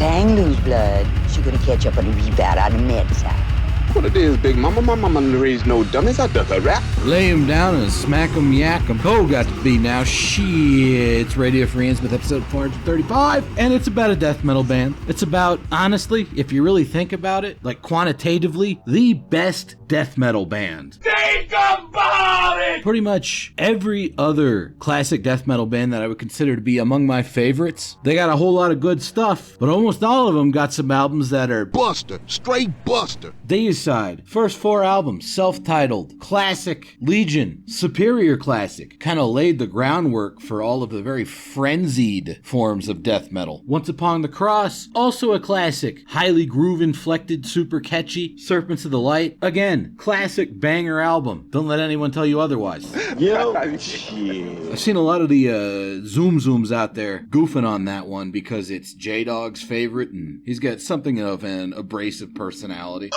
Sang lose blood. She gonna catch up on the rebound on the med side. What it is, Big Mama? My mama didn't raise no dummies. I duck a rap. Lay him down and smack him, yak him. Cole got to be now. Shit. It's Radio Free Innsmouth, episode 435. And it's about a death metal band. It's about, honestly, if you really think about it, like quantitatively, the best death metal band. Think about it! Pretty much every other classic death metal band that I would consider to be among my favorites, they got a whole lot of good stuff, but almost all of them got some albums that are Buster, straight Buster. Deicide. First 4 albums, self-titled, classic, Legion, superior classic, kind of laid the groundwork for all of the very frenzied forms of death metal. Once Upon the Cross, also a classic, highly groove-inflected, super catchy, Serpents of the Light, again, classic banger album. Don't let anyone tell you otherwise. Yo, shit. I've seen a lot of the zooms out there goofing on that one because it's J-Dog's favorite and he's got something of an abrasive personality.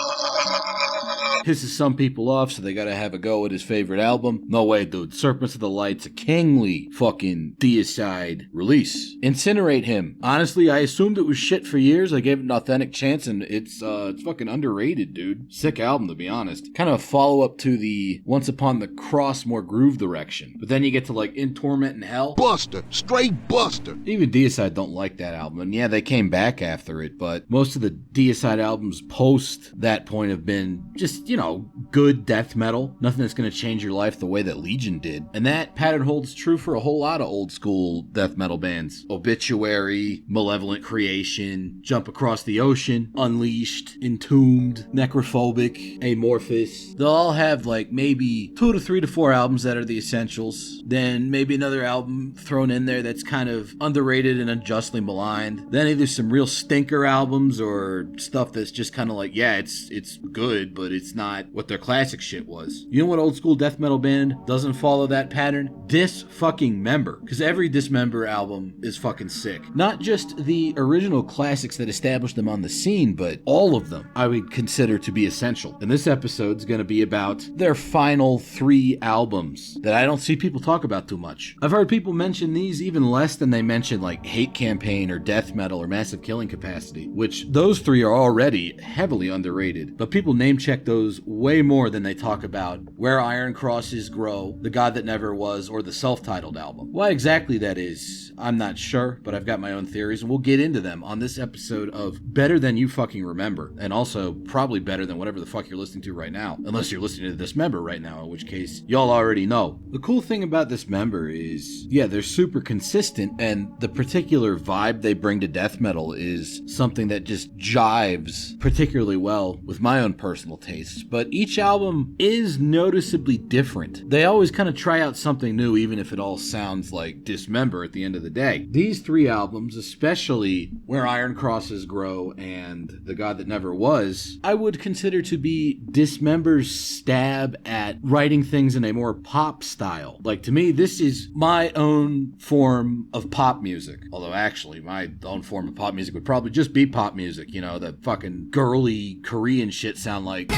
Pisses some people off, so they gotta have a go at his favorite album. No way, dude. Serpents of the Light's a kingly fucking Deicide release. Incinerate Him. Honestly, I assumed it was shit for years. I gave it an authentic chance, and it's fucking underrated, dude. Sick album, to be honest. Kind of a follow-up to the Once Upon the Cross, more groove direction. But then you get to, like, In Torment and Hell. Buster, straight Buster. Even Deicide don't like that album, and yeah, they came back after it, but most of the Deicide albums post that point have been just, you know, good death metal. Nothing that's going to change your life the way that Legion did. And that pattern holds true for a whole lot of old school death metal bands. Obituary, Malevolent Creation, Jump Across the Ocean, Unleashed, Entombed, Necrophobic, Amorphous. They'll all have like maybe 2 to 3 to 4 albums that are the essentials. Then maybe another album thrown in there that's kind of underrated and unjustly maligned. Then either some real stinker albums or stuff that's just kind of like, yeah, it's good, but it's not what their classic shit was. You know what old school death metal band doesn't follow that pattern? Dismember. Because every Dismember album is fucking sick. Not just the original classics that established them on the scene, but all of them I would consider to be essential. And this episode's going to be about their final 3 albums that I don't see people talk about too much. I've heard people mention these even less than they mention like Hate Campaign or Death Metal or Massive Killing Capacity, which those 3 are already heavily underrated. But people name check those way more than they talk about Where Iron Crosses Grow, The God That Never Was, or the self-titled album. Why exactly that is, I'm not sure, but I've got my own theories, and we'll get into them on this episode of Better Than You Fucking Remember, and also probably better than whatever the fuck you're listening to right now, unless you're listening to Dismember right now, in which case y'all already know. The cool thing about Dismember is, yeah, they're super consistent, and the particular vibe they bring to death metal is something that just jives particularly well with my own personal tastes, but each album is noticeably different. They always kind of try out something new, even if it all sounds like Dismember at the end of the day. These 3 albums, especially Where Iron Crosses Grow and The God That Never Was, I would consider to be Dismember's stab at writing things in a more pop style. Like, to me, this is my own form of pop music. Although, actually, my own form of pop music would probably just be pop music, you know, that fucking girly Korean shit sound like...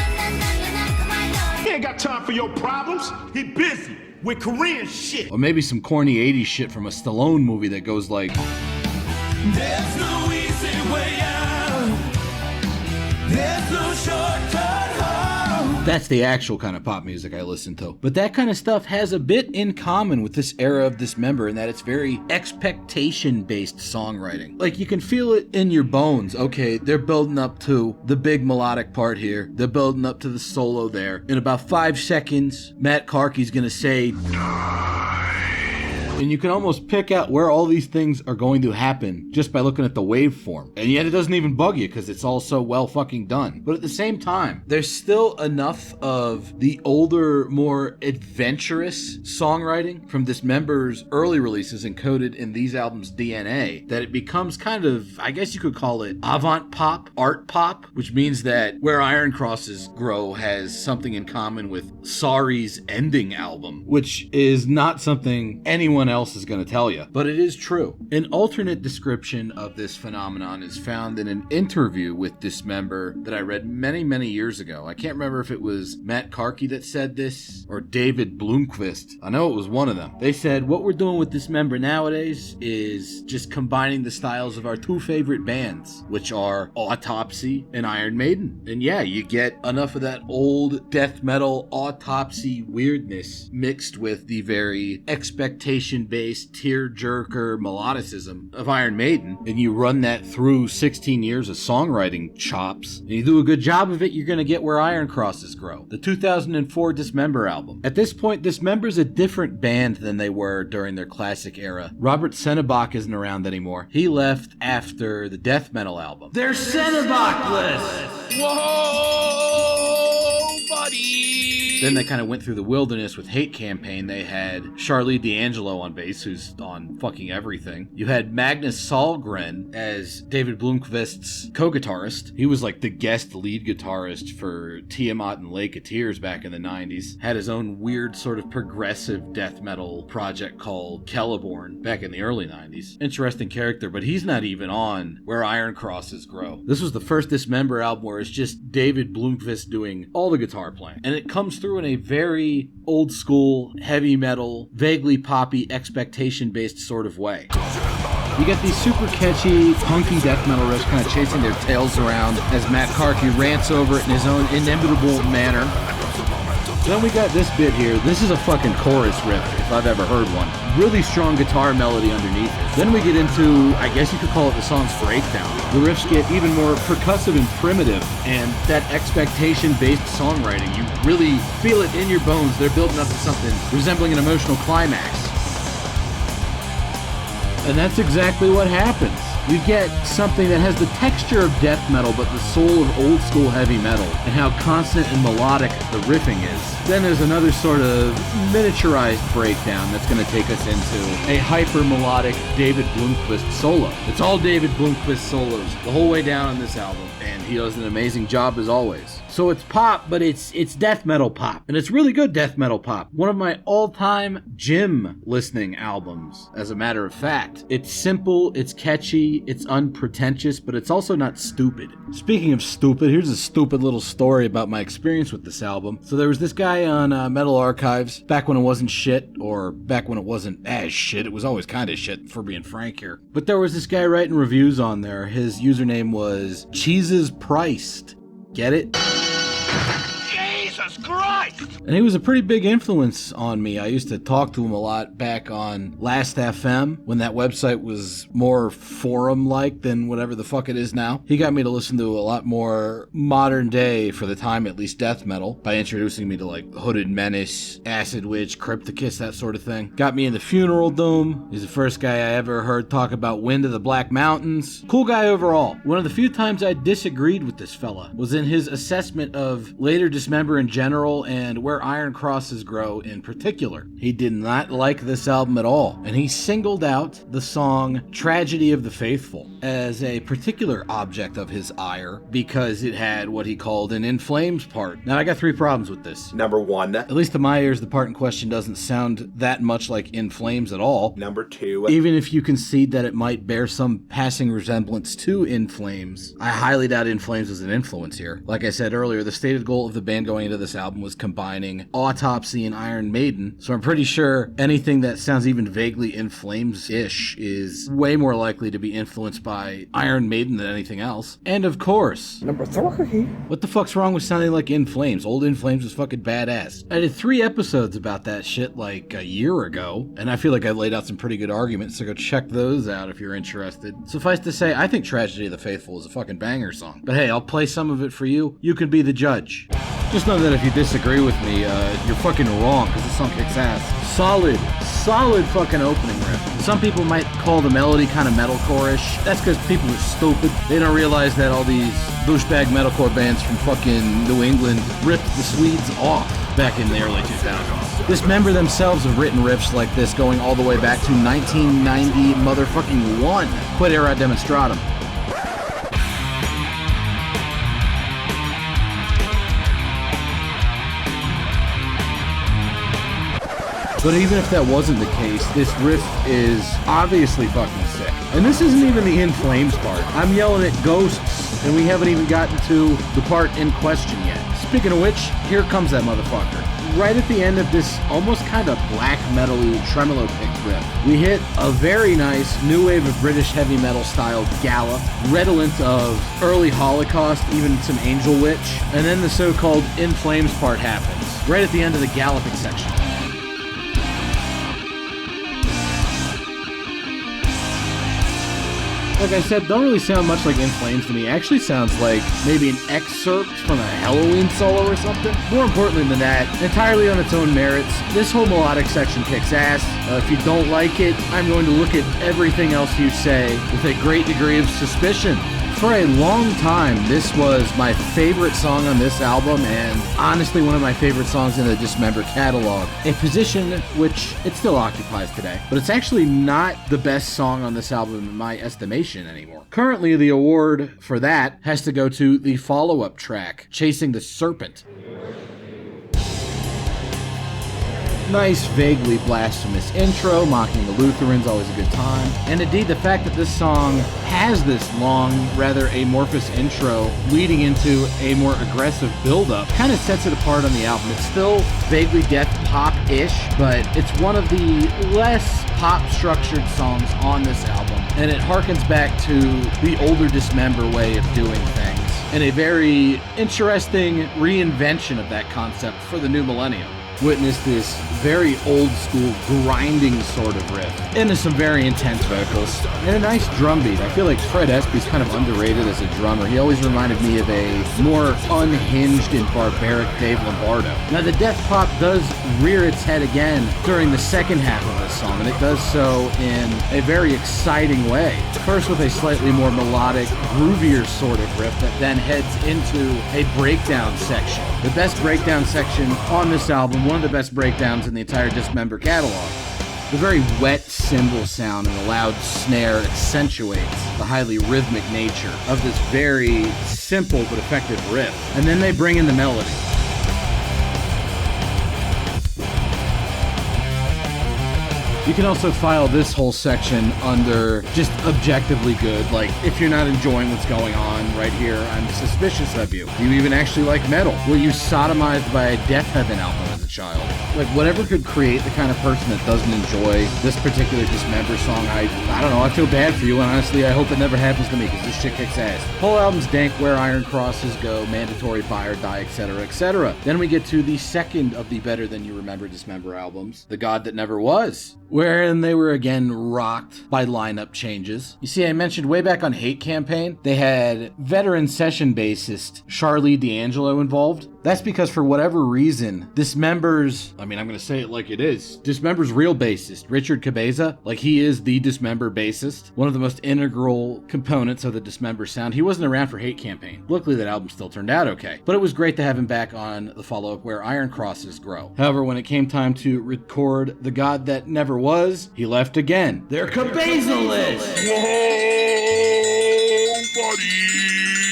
He ain't got time for your problems. He busy with Korean shit. Or maybe some corny 80s shit from a Stallone movie that goes like... There's no easy way out. There's no shortcut home. That's the actual kind of pop music I listen to. But that kind of stuff has a bit in common with this era of Dismember in that it's very expectation-based songwriting. Like, you can feel it in your bones. Okay, they're building up to the big melodic part here. They're building up to the solo there. In about 5 seconds, Matt Karki's gonna say... And you can almost pick out where all these things are going to happen just by looking at the waveform. And yet it doesn't even bug you because it's all so well fucking done. But at the same time, there's still enough of the older, more adventurous songwriting from Dismember's early releases encoded in these albums' DNA that it becomes kind of, I guess you could call it avant pop, art pop, which means that Where Iron Crosses Grow has something in common with Sorry's Ending album, which is not something anyone anyone else is going to tell you, but it is true. An alternate description of this phenomenon is found in an interview with Dismember that I read many, many years ago. I can't remember if it was Matt Karki that said this or David Bloomquist. I know it was one of them. They said, what we're doing with Dismember nowadays is just combining the styles of our two favorite bands, which are Autopsy and Iron Maiden. And yeah, you get enough of that old death metal Autopsy weirdness mixed with the very expectation-based tear-jerker melodicism of Iron Maiden, and you run that through 16 years of songwriting chops, and you do a good job of it, you're going to get Where Iron Crosses Grow, the 2004 Dismember album. At this point, Dismember's a different band than they were during their classic era. Robert Senebach isn't around anymore. He left after the death metal album. They're Senebach-less! Whoa, buddy! Then they kind of went through the wilderness with Hate Campaign. They had Charlie D'Angelo on bass, who's on fucking everything. You had Magnus Sahlgren as David Bloomquist's co-guitarist. He was like the guest lead guitarist for Tiamat and Lake of Tears back in the 90s. Had his own weird sort of progressive death metal project called Celeborn back in the early 90s. Interesting character, but he's not even on Where Iron Crosses Grow. This was the first Dismember album where it's just David Bloomquist doing all the guitar playing. And it comes through in a very old school, heavy metal, vaguely poppy, expectation-based sort of way. You get these super catchy, punky death metal riffs kind of chasing their tails around as Matt Karki rants over it in his own inimitable manner. Then we got this bit here. This is a fucking chorus riff, if I've ever heard one. Really strong guitar melody underneath it. Then we get into, I guess you could call it the song's breakdown. The riffs get even more percussive and primitive, and that expectation-based songwriting, you really feel it in your bones. They're building up to something resembling an emotional climax. And that's exactly what happens. You get something that has the texture of death metal, but the soul of old school heavy metal, and how constant and melodic the riffing is. Then there's another sort of miniaturized breakdown that's going to take us into a hyper-melodic David Bloomquist solo. It's all David Bloomquist solos the whole way down on this album, and he does an amazing job as always. So it's pop, but it's death metal pop. And it's really good death metal pop. One of my all-time gym listening albums, as a matter of fact. It's simple, it's catchy, it's unpretentious, but it's also not stupid. Speaking of stupid, here's a stupid little story about my experience with this album. So there was this guy on Metal Archives, back when it wasn't shit, or back when it wasn't as shit. It was always kind of shit, for being frank here. But there was this guy writing reviews on there. His username was Cheeses Priced. Get it? Jesus Christ! And he was a pretty big influence on me. I used to talk to him a lot back on Last FM, when that website was more forum-like than whatever the fuck it is now. He got me to listen to a lot more modern day, for the time at least, death metal, by introducing me to like Hooded Menace, Acid Witch, Crypticus, that sort of thing. Got me into Funeral Doom. He's the first guy I ever heard talk about Wind of the Black Mountains. Cool guy overall. One of the few times I disagreed with this fella was in his assessment of later Dismember in general and Where Iron Crosses Grow in particular. He did not like this album at all, and he singled out the song Tragedy of the Faithful as a particular object of his ire because it had what he called an In Flames part. Now, I got three problems with this. Number one. At least to my ears, the part in question doesn't sound that much like In Flames at all. Number two. Even if you concede that it might bear some passing resemblance to In Flames, I highly doubt In Flames was an influence here. Like I said earlier, the stated goal of the band going into this album was combining Autopsy and Iron Maiden, so I'm pretty sure anything that sounds even vaguely In Flames-ish is way more likely to be influenced by Iron Maiden than anything else. And of course, number three. What the fuck's wrong with sounding like In Flames? Old In Flames was fucking badass. I did 3 episodes about that shit like a year ago, and I feel like I laid out some pretty good arguments, so go check those out if you're interested. Suffice to say, I think Tragedy of the Faithful is a fucking banger song. But hey, I'll play some of it for you. You can be the judge. Just know that if you disagree with me, you're fucking wrong, because this song kicks ass. Solid fucking opening riff. Some people might call the melody kind of metalcore-ish. That's because people are stupid. They don't realize that all these douchebag metalcore bands from fucking New England ripped the Swedes off back in the early 2000s. Dismember themselves have written riffs like this going all the way back to 1990 motherfucking 1. Quid era demonstratum. But even if that wasn't the case, this riff is obviously fucking sick. And this isn't even the In Flames part. I'm yelling at ghosts, and we haven't even gotten to the part in question yet. Speaking of which, here comes that motherfucker. Right at the end of this almost kind of black metal-y tremolo pick riff, we hit a very nice new wave of British heavy metal style gallop, redolent of early Holocaust, even some Angel Witch, and then the so-called In Flames part happens, right at the end of the galloping section. Like I said, don't really sound much like In Flames to me. It actually sounds like maybe an excerpt from a Halloween solo or something. More importantly than that, entirely on its own merits, this whole melodic section kicks ass. If you don't like it, I'm going to look at everything else you say with a great degree of suspicion. For a long time, this was my favorite song on this album, and honestly one of my favorite songs in the Dismember catalog. A position which it still occupies today. But it's actually not the best song on this album in my estimation anymore. Currently, the award for that has to go to the follow-up track, Chasing the Serpent. Nice, vaguely blasphemous intro, mocking the Lutherans, always a good time. And indeed, the fact that this song has this long, rather amorphous intro leading into a more aggressive build-up kind of sets it apart on the album. It's still vaguely death pop-ish, but it's one of the less pop-structured songs on this album. And it harkens back to the older Dismember way of doing things, and a very interesting reinvention of that concept for the new millennium. Witness this very old school grinding sort of riff into some very intense vocals and a nice drum beat. I feel like Fred Espy's kind of underrated as a drummer. He always reminded me of a more unhinged and barbaric Dave Lombardo. Now the death pop does rear its head again during the second half of this song, and it does so in a very exciting way. First with a slightly more melodic, groovier sort of riff that then heads into a breakdown section. The best breakdown section on this album, one of the best breakdowns in the entire Dismember catalog. The very wet cymbal sound and the loud snare accentuates the highly rhythmic nature of this very simple but effective riff. And then they bring in the melody. You can also file this whole section under just objectively good. Like, if you're not enjoying what's going on right here, I'm suspicious of you. Do you even actually like metal? Were you sodomized by a Death Heaven album as a child? Like, whatever could create the kind of person that doesn't enjoy this particular Dismember song, I don't know, I feel bad for you, and honestly, I hope it never happens to me, because this shit kicks ass. Whole album's dank, Where Iron Crosses Go, mandatory, buy or die, etc., etc. Then we get to the second of the Better Than You Remember Dismember albums, The God That Never Was, wherein they were again rocked by lineup changes. You see, I mentioned way back on Hate Campaign, they had veteran session bassist Charlie D'Angelo involved. That's because for whatever reason, Dismember's, I'm going to say it like it is, Dismember's real bassist, Richard Cabeza, like he is the Dismember bassist, one of the most integral components of the Dismember sound. He wasn't around for Hate Campaign. Luckily, that album still turned out okay. But it was great to have him back on the follow-up Where Iron Crosses Grow. However, when it came time to record The God That Never Was, he left again. They're Cabeza-less! Whoa, buddy!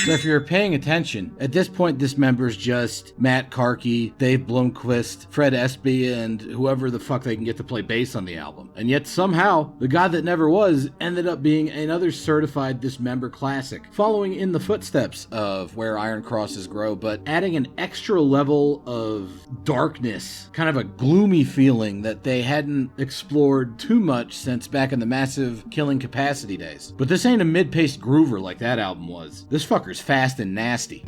So if you're paying attention, at this point, Dismember's just Matt Karke, Dave Blomqvist, Fred Espy, and whoever the fuck they can get to play bass on the album. And yet somehow, The God That Never Was ended up being another certified Dismember classic, following in the footsteps of Where Iron Crosses Grow, but adding an extra level of darkness, kind of a gloomy feeling that they hadn't explored too much since back in the Massive Killing Capacity days. But this ain't a mid-paced groover like that album was. This fucker's fast and nasty.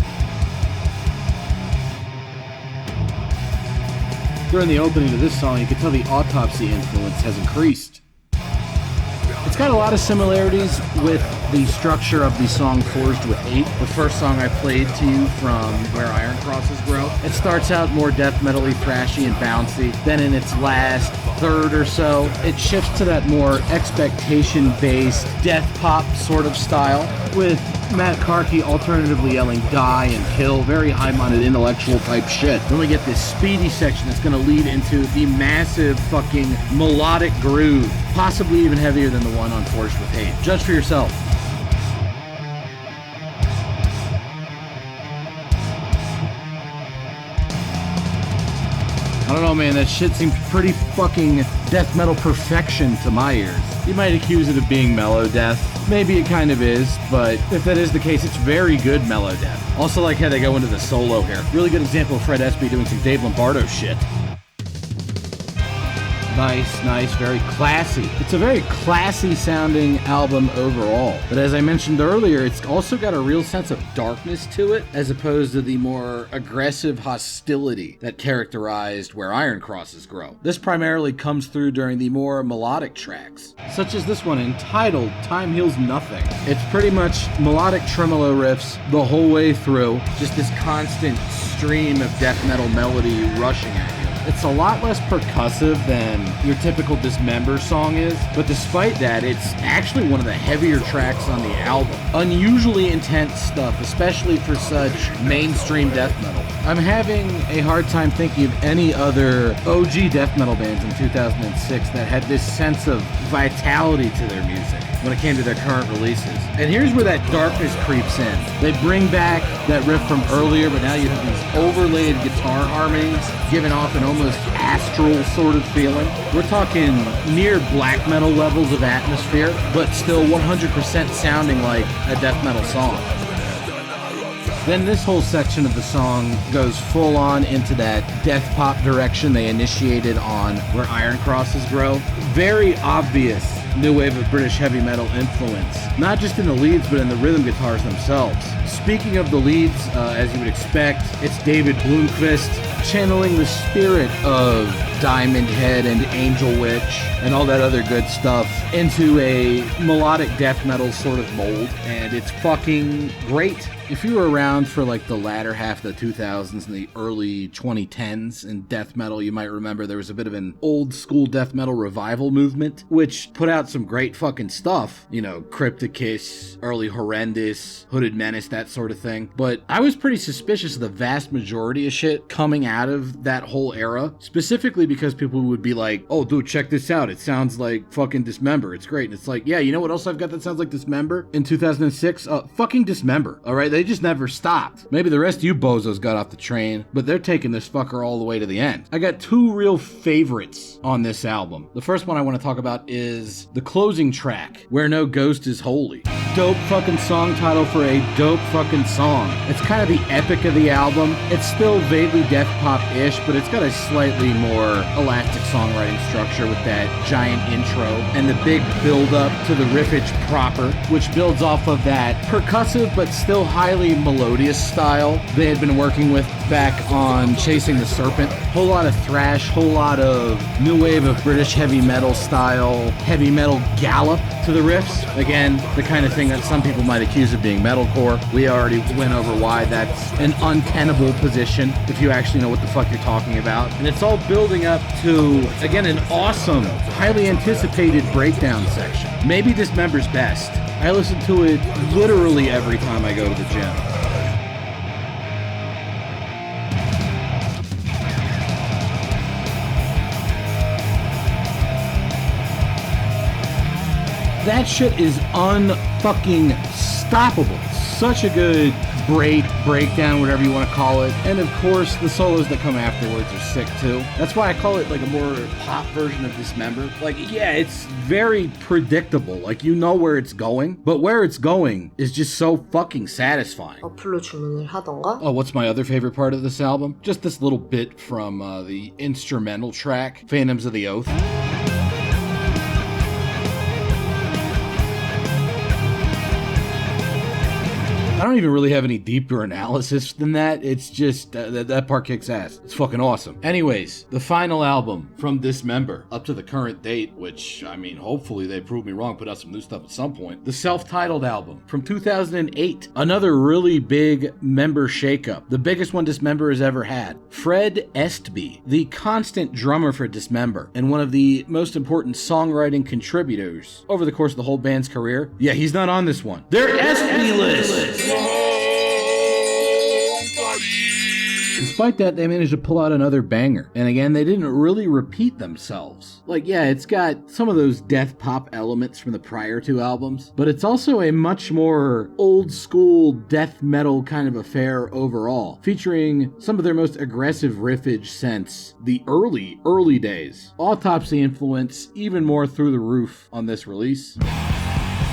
During the opening to this song, you can tell the Autopsy influence has increased. It's got a lot of similarities with the structure of the song Forged with Hate, the first song I played to you from Where Iron Crosses Grow. It starts out more death metal-y, thrashy, and bouncy. Then in its last third or so, it shifts to that more expectation-based death pop sort of style, with Matt Karke alternatively yelling die and kill, very high-minded intellectual type shit. Then we get this speedy section that's going to lead into the massive fucking melodic groove, possibly even heavier than the one on Forged with Hate. Judge for yourself. I don't know, man, that shit seems pretty fucking death metal perfection to my ears. You might accuse it of being mellow death. Maybe it kind of is, but if that is the case, it's very good mellow death. Also like how they go into the solo here. Really good example of Fred Espy doing some Dave Lombardo shit. Nice, very classy. It's a very classy sounding album overall. But as I mentioned earlier, it's also got a real sense of darkness to it, as opposed to the more aggressive hostility that characterized Where Iron Crosses Grow. This primarily comes through during the more melodic tracks, such as this one entitled Time Heals Nothing. It's pretty much melodic tremolo riffs the whole way through, just this constant stream of death metal melody rushing at you. It's a lot less percussive than your typical Dismember song is, but despite that, it's actually one of the heavier tracks on the album. Unusually intense stuff, especially for such mainstream death metal. I'm having a hard time thinking of any other OG death metal bands in 2006 that had this sense of vitality to their music when it came to their current releases. And here's where that darkness creeps in. They bring back that riff from earlier, but now you have these overlaid guitar harmonies giving off an almost astral sort of feeling. We're talking near black metal levels of atmosphere, but still 100% sounding like a death metal song. Then this whole section of the song goes full on into that death pop direction they initiated on Where Iron Crosses Grow. Very obvious new wave of British heavy metal influence, not just in the leads, but in the rhythm guitars themselves. Speaking of the leads, as you would expect, it's David Bloomquist channeling the spirit of Diamond Head and Angel Witch and all that other good stuff into a melodic death metal sort of mold, and it's fucking great. If you were around for like the latter half of the 2000s and the early 2010s in death metal, you might remember there was a bit of an old school death metal revival movement, which put out some great fucking stuff. You know, Crypticus, early Horrendous, Hooded Menace, that sort of thing. But I was pretty suspicious of the vast majority of shit coming out of that whole era, specifically because people would be like, oh dude, check this out. It sounds like fucking Dismember. It's great. And it's like, yeah, you know what else I've got that sounds like Dismember in 2006? Fucking Dismember. All right. They just never stopped. Maybe the rest of you bozos got off the train, but they're taking this fucker all the way to the end. I got two real favorites on this album. The first one I want to talk about is the closing track, Where No Ghost Is Holy. Dope fucking song title for a dope fucking song. It's kind of the epic of the album. It's still vaguely death pop-ish, but it's got a slightly more elastic songwriting structure with that giant intro and the big build-up to the riffage proper, which builds off of that percussive but still highly melodious style they had been working with back on Chasing the Serpent. Whole lot of thrash, whole lot of new wave of British heavy metal style, heavy metal gallop to the riffs. Again, the kind of thing that some people might accuse of being metalcore. We already went over why that's an untenable position if you actually know what the fuck you're talking about. And it's all building up to, again, an awesome, highly anticipated breakdown section. Maybe Dismember's best. I listen to it literally every time I go to the gym. That shit is unfucking stoppable. Such a good breakdown, whatever you want to call it. And of course, the solos that come afterwards are sick too. That's why I call it like a more pop version of Dismember. Like, yeah, it's very predictable. Like, you know where it's going, but where it's going is just so fucking satisfying. 어플로 주문을 하던가? Oh, what's my other favorite part of this album? Just this little bit from the instrumental track, Phantoms of the Oath. I don't even really have any deeper analysis than that. It's just, that part kicks ass. It's fucking awesome. Anyways, the final album from Dismember, up to the current date, which, I mean, hopefully they prove me wrong, put out some new stuff at some point. The self-titled album from 2008. Another really big member shakeup. The biggest one Dismember has ever had. Fred Espy, the constant drummer for Dismember, and one of the most important songwriting contributors over the course of the whole band's career. Yeah, he's not on this one. They're Espy-less! Nobody Despite that, they managed to pull out another banger. And again, they didn't really repeat themselves. Like, yeah, it's got some of those death pop elements from the prior two albums, but it's also a much more old school death metal kind of affair overall, featuring some of their most aggressive riffage since the early days. Autopsy influence even more through the roof on this release.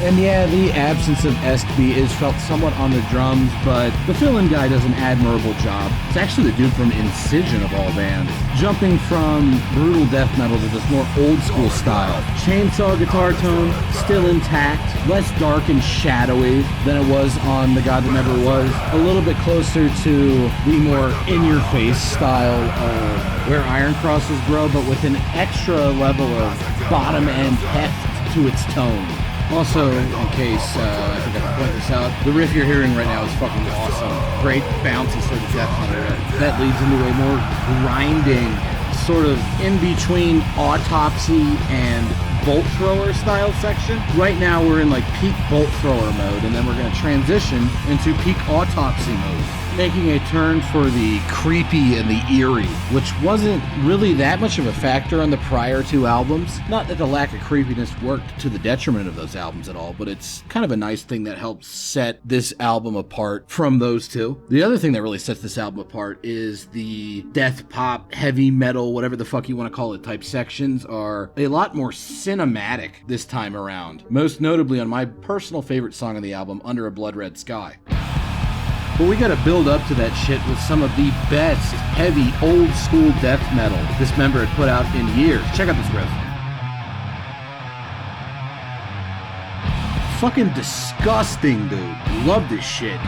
And yeah, the absence of SB is felt somewhat on the drums, but the fill-in guy does an admirable job. It's actually the dude from Incision of all bands, jumping from brutal death metal to this more old school style. Chainsaw guitar tone, still intact, less dark and shadowy than it was on The God That Never Was. A little bit closer to the more in-your-face style of Where Iron Crosses Grow, but with an extra level of bottom-end heft to its tone. Also, in case I forgot to point this out, the riff you're hearing right now is fucking awesome. Great bouncy sort of death metal riff. That leads into a more grinding, sort of in-between Autopsy and Bolt Thrower style section. Right now we're in like peak Bolt Thrower mode, and then we're going to transition into peak Autopsy mode, making a turn for the creepy and the eerie, which wasn't really that much of a factor on the prior two albums. Not that the lack of creepiness worked to the detriment of those albums at all, but it's kind of a nice thing that helps set this album apart from those two. The other thing that really sets this album apart is the death pop, heavy metal, whatever the fuck you want to call it type sections are a lot more cinematic this time around. Most notably on my personal favorite song on the album, Under a Blood Red Sky. But we gotta build up to that shit with some of the best heavy old school death metal Dismember had put out in years. Check out this riff. Fucking disgusting, dude. Love this shit.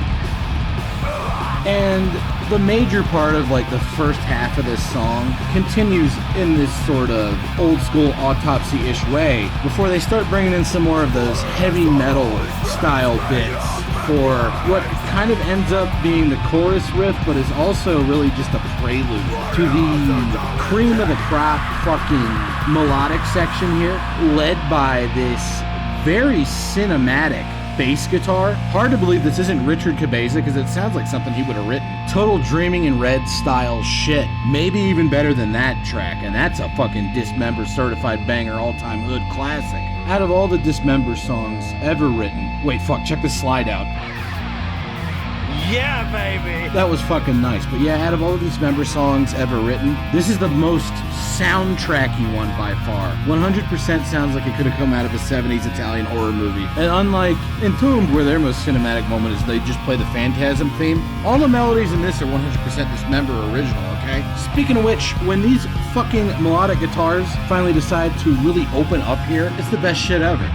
And the major part of like the first half of this song continues in this sort of old school Autopsy-ish way before they start bringing in some more of those heavy metal style bits for what kind of ends up being the chorus riff, but is also really just a prelude to the cream of the crop fucking melodic section here, led by this very cinematic bass guitar. Hard to believe this isn't Richard Cabeza because it sounds like something he would have written. Total Dreaming in Red style shit. Maybe even better than that track, and that's a fucking Dismember certified banger all-time hood classic. Out of all the Dismember songs ever written, wait, fuck, check this slide out. Yeah, baby! That was fucking nice. But yeah, out of all the Dismember songs ever written, this is the most soundtracky one by far. 100% sounds like it could have come out of a 70s Italian horror movie. And unlike Entombed, where their most cinematic moment is they just play the Phantasm theme, all the melodies in this are 100% Dismember original, okay? Speaking of which, when these fucking melodic guitars finally decide to really open up here, it's the best shit ever.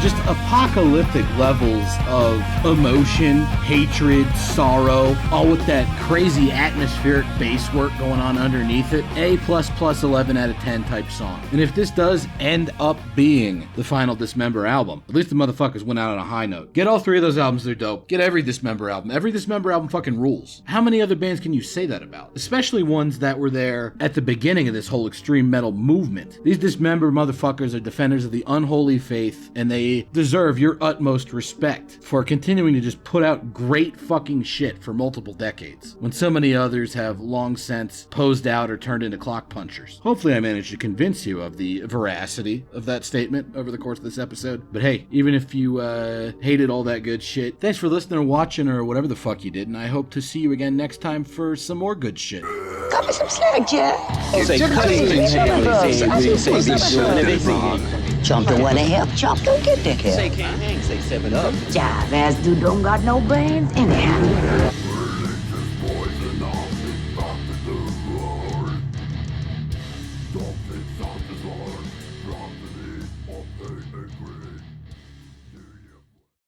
Just apocalyptic levels of emotion, hatred, sorrow, all with that crazy atmospheric bass work going on underneath it. A++ 11 out of 10 type song. And if this does end up being the final Dismember album, at least the motherfuckers went out on a high note. Get all three of those albums, they're dope. Get every Dismember album. Every Dismember album fucking rules. How many other bands can you say that about? Especially ones that were there at the beginning of this whole extreme metal movement. These Dismember motherfuckers are defenders of the unholy faith, and they deserve your utmost respect for continuing to just put out great fucking shit for multiple decades, when so many others have long since posed out or turned into clock punchers. Hopefully I managed to convince you of the veracity of that statement over the course of this episode. But hey, even if you hated all that good shit, thanks for listening or watching or whatever the fuck you did, and I hope to see you again next time for some more good shit. Cut me some slack, Jack. Chump don't wanna help, Chump don't get the help. Say can't hang, say 7 up. Jive ass dude don't got no brains anyhow.